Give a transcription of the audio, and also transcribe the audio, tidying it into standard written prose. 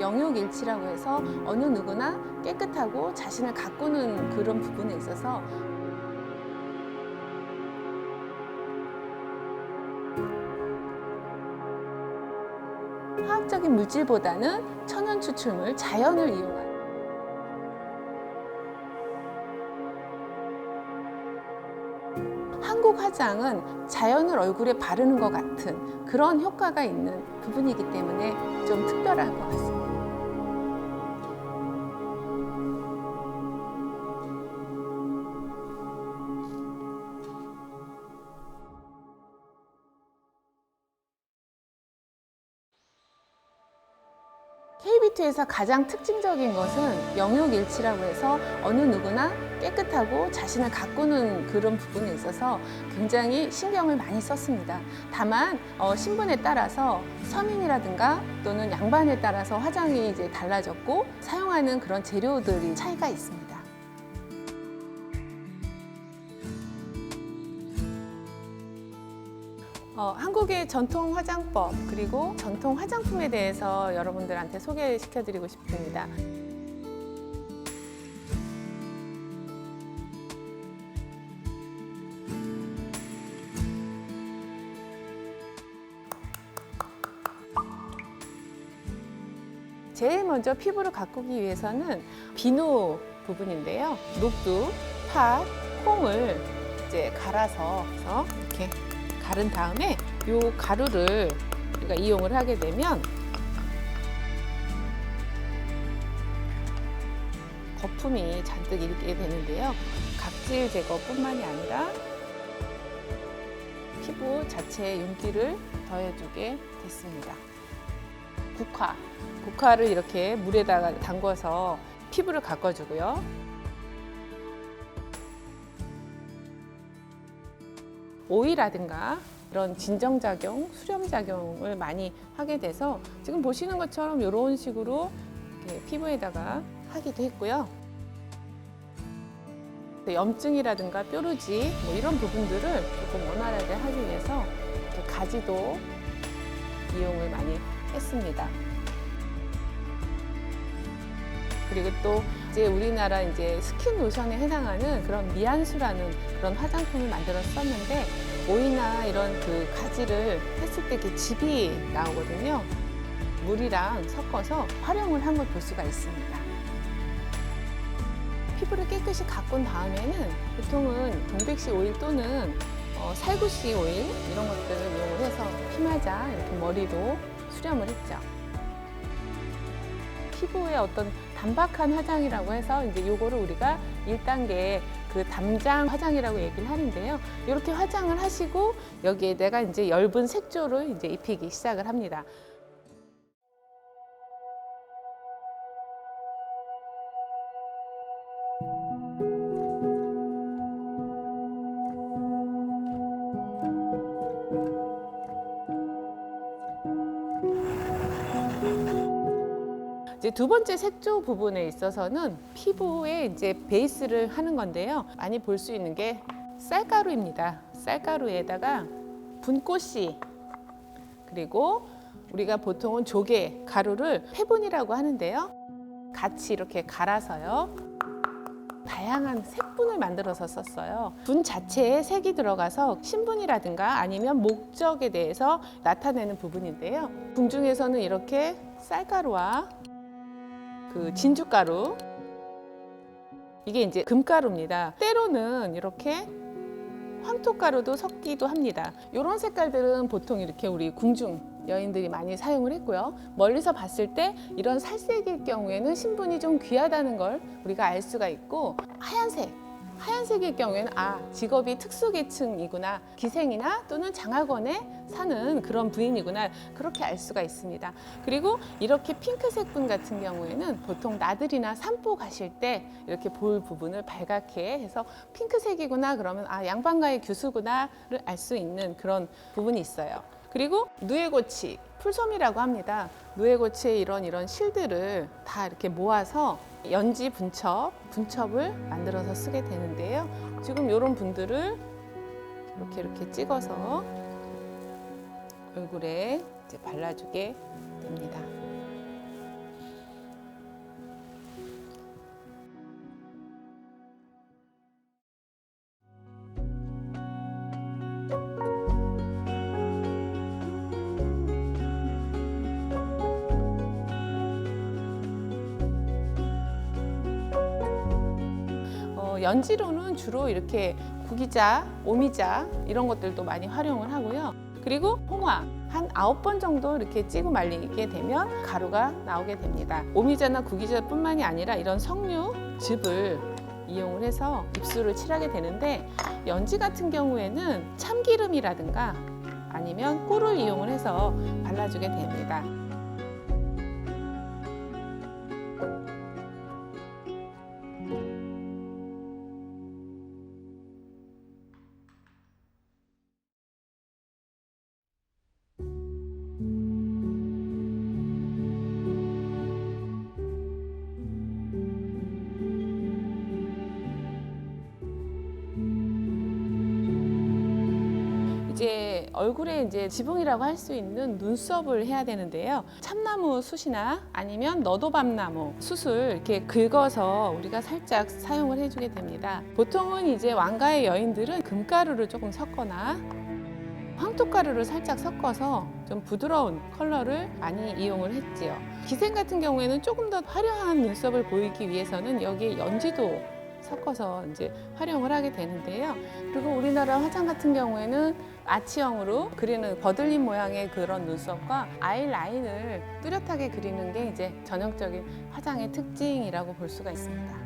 영육일치라고 해서 어느 누구나 깨끗하고 자신을 가꾸는 그런 부분에 있어서 화학적인 물질보다는 천연 추출물, 자연을 이용한 한국 화장은 자연을 얼굴에 바르는 것 같은 그런 효과가 있는 부분이기 때문에 좀 특별한 것 같습니다. K뷰티에서 가장 특징적인 것은 영육일치라고 해서 어느 누구나 깨끗하고 자신을 가꾸는 그런 부분에 있어서 굉장히 신경을 많이 썼습니다. 다만 신분에 따라서 서민이라든가 또는 양반에 따라서 화장이 이제 달라졌고 사용하는 그런 재료들이 차이가 있습니다. 한국의 전통 화장법 그리고 전통 화장품에 대해서 여러분들한테 소개시켜 드리고 싶습니다. 제일 먼저 피부를 가꾸기 위해서는 비누 부분인데요. 녹두, 팥, 콩을 이제 갈아서 이렇게 가른 다음에 이 가루를 우리가 이용을 하게 되면 거품이 잔뜩 일게 되는데요. 각질 제거뿐만이 아니라 피부 자체의 윤기를 더해주게 됐습니다. 국화를 이렇게 물에다가 담궈서 피부를 가꿔주고요. 오이라든가 이런 진정작용, 수렴작용을 많이 하게 돼서 지금 보시는 것처럼 이런 식으로 이렇게 피부에다가 하기도 했고요. 염증이라든가 뾰루지 이런 부분들을 조금 원활하게 하기 위해서 이렇게 가지도 이용을 많이 했습니다. 그리고 또 이제 우리나라 이제 스킨 로션에 해당하는 그런 미안수라는 그런 화장품을 만들었었는데 오이나 이런 그 가지를 했을 때 이렇게 즙이 나오거든요. 물이랑 섞어서 활용을 한 걸 볼 수가 있습니다. 피부를 깨끗이 가꾼 다음에는 보통은 동백씨 오일 또는 살구씨 오일 이런 것들을 이용을 해서 피마자 이렇게 머리도 수렴을 했죠. 피부의 어떤 단박한 화장이라고 해서 이제 요거를 우리가 1단계 그 담장 화장이라고 얘기를 하는데요. 이렇게 화장을 하시고 여기에다가 이제 엷은 색조를 이제 입히기 시작을 합니다. 이제 두 번째 색조 부분에 있어서는 피부에 이제 베이스를 하는 건데요. 많이 볼 수 있는 게 쌀가루입니다. 쌀가루에다가 분꽃씨 그리고 우리가 보통은 조개 가루를 패분이라고 하는데요. 같이 이렇게 갈아서요. 다양한 색분을 만들어서 썼어요. 분 자체에 색이 들어가서 신분이라든가 아니면 목적에 대해서 나타내는 부분인데요. 분 중에서는 이렇게 쌀가루와 그 진주가루 이게 이제 금가루입니다. 때로는 이렇게 황토가루도 섞기도 합니다. 이런 색깔들은 보통 이렇게 우리 궁중 여인들이 많이 사용을 했고요. 멀리서 봤을 때 이런 살색일 경우에는 신분이 좀 귀하다는 걸 우리가 알 수가 있고 하얀색일 경우에는 직업이 특수계층이구나, 기생이나 또는 장학원에 사는 그런 부인이구나 그렇게 알 수가 있습니다. 그리고 이렇게 핑크색 분 같은 경우에는 보통 나들이나 산보 가실 때 이렇게 볼 부분을 발갛게 해서 핑크색이구나 그러면 양반가의 교수구나를 알 수 있는 그런 부분이 있어요. 그리고 누에고치, 풀솜이라고 합니다. 누에고치의 이런 실들을 다 이렇게 모아서 연지 분첩을 만들어서 쓰게 되는데요. 지금 이런 분들을 이렇게 찍어서 얼굴에 이제 발라주게 됩니다. 연지로는 주로 이렇게 구기자, 오미자 이런 것들도 많이 활용을 하고요. 그리고 홍화 한 9번 정도 이렇게 찌고 말리게 되면 가루가 나오게 됩니다. 오미자나 구기자뿐만이 아니라 이런 석류즙을 이용을 해서 입술을 칠하게 되는데, 연지 같은 경우에는 참기름이라든가 아니면 꿀을 이용을 해서 발라주게 됩니다. 이제 얼굴에 이제 지붕이라고 할 수 있는 눈썹을 해야 되는데요. 참나무 숯이나 아니면 너도밤나무 숯을 이렇게 긁어서 우리가 살짝 사용을 해주게 됩니다. 보통은 이제 왕가의 여인들은 금가루를 조금 섞거나 황토가루를 살짝 섞어서 좀 부드러운 컬러를 많이 이용을 했지요. 기생 같은 경우에는 조금 더 화려한 눈썹을 보이기 위해서는 여기에 연지도 섞어서 이제 활용을 하게 되는데요. 그리고 우리나라 화장 같은 경우에는 아치형으로 그리는 버들린 모양의 그런 눈썹과 아이라인을 뚜렷하게 그리는 게 이제 전형적인 화장의 특징이라고 볼 수가 있습니다.